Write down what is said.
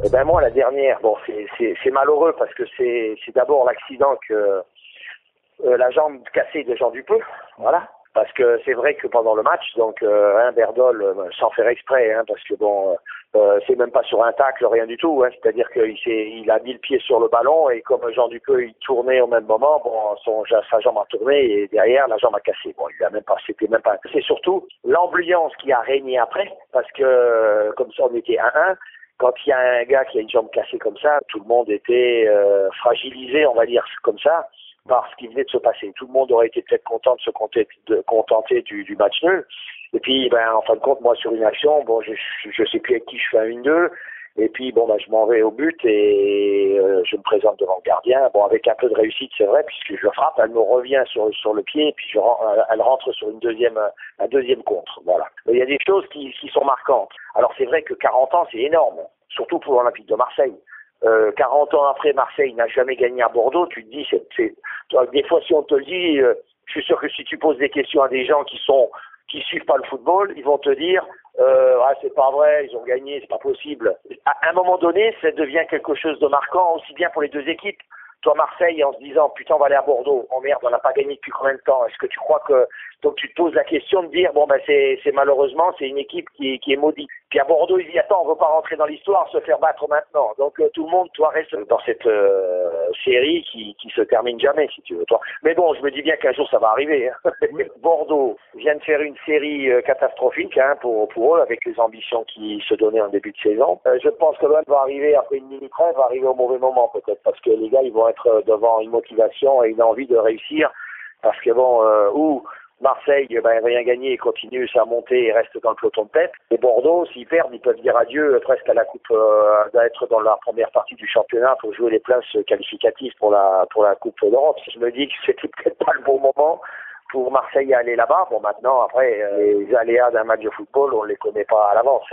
Eh ben moi, la dernière, bon, c'est malheureux parce que c'est d'abord l'accident que la jambe cassée de Jean Dupeux, voilà. Parce que c'est vrai que pendant le match, donc Berdol, sans faire exprès, parce que bon, c'est même pas sur un tacle, rien du tout. C'est-à-dire qu'il a mis le pied sur le ballon et comme Jean Dupeux il tournait au même moment, bon, sa jambe a tourné et derrière la jambe a cassé. Bon, il a même pas, c'était même pas. C'est surtout l'ambiance qui a régné après, parce que comme ça on était 1-1. Quand il y a un gars qui a une jambe cassée comme ça, tout le monde était fragilisé, on va dire comme ça, par ce qui venait de se passer. Tout le monde aurait été peut-être content de se contenter du match nul. Et puis, en fin de compte, moi, sur une action, bon, je sais plus avec qui je fais un 1-2. Et puis, bon, je m'en vais au but et je me présente devant le gardien. Bon, avec un peu de réussite, c'est vrai, puisque je le frappe, elle me revient sur le pied et puis elle rentre sur un deuxième contre. Voilà. Mais il y a des choses qui sont marquantes. Alors, c'est vrai que 40 ans, c'est énorme, surtout pour l'Olympique de Marseille. 40 ans après, Marseille n'a jamais gagné à Bordeaux. Tu te dis, des fois, si on te le dit, je suis sûr que si tu poses des questions à des gens qui suivent pas le football, ils vont te dire, c'est pas vrai, ils ont gagné, c'est pas possible. À un moment donné, ça devient quelque chose de marquant, aussi bien pour les deux équipes. Toi, Marseille, en se disant, putain, on va aller à Bordeaux. Oh merde, on n'a pas gagné depuis combien de temps? Est-ce que tu crois que... Donc tu te poses la question de dire, c'est malheureusement, c'est une équipe qui est maudite. Puis à Bordeaux, il dit, attends, on veut pas rentrer dans l'histoire, se faire battre maintenant. Donc tout le monde, toi, reste dans cette série qui se termine jamais, si tu veux, toi. Mais bon, je me dis bien qu'un jour, ça va arriver. Oui. Bordeaux vient de faire une série catastrophique pour eux, avec les ambitions qui se donnaient en début de saison. Je pense que l'OM va arriver, après une mini-trêve, va arriver au mauvais moment, peut-être, parce que les gars, ils vont être devant une motivation et une envie de réussir, parce que Marseille va rien gagner et continue sa montée et reste dans le peloton de tête. Et Bordeaux, s'ils perdent, ils peuvent dire adieu presque à la coupe, d'être dans la première partie du championnat pour jouer les places qualificatives pour la Coupe d'Europe. Je me dis que c'était peut-être pas le bon moment pour Marseille à aller là-bas. Bon, maintenant, après, les aléas d'un match de football, on les connaît pas à l'avance.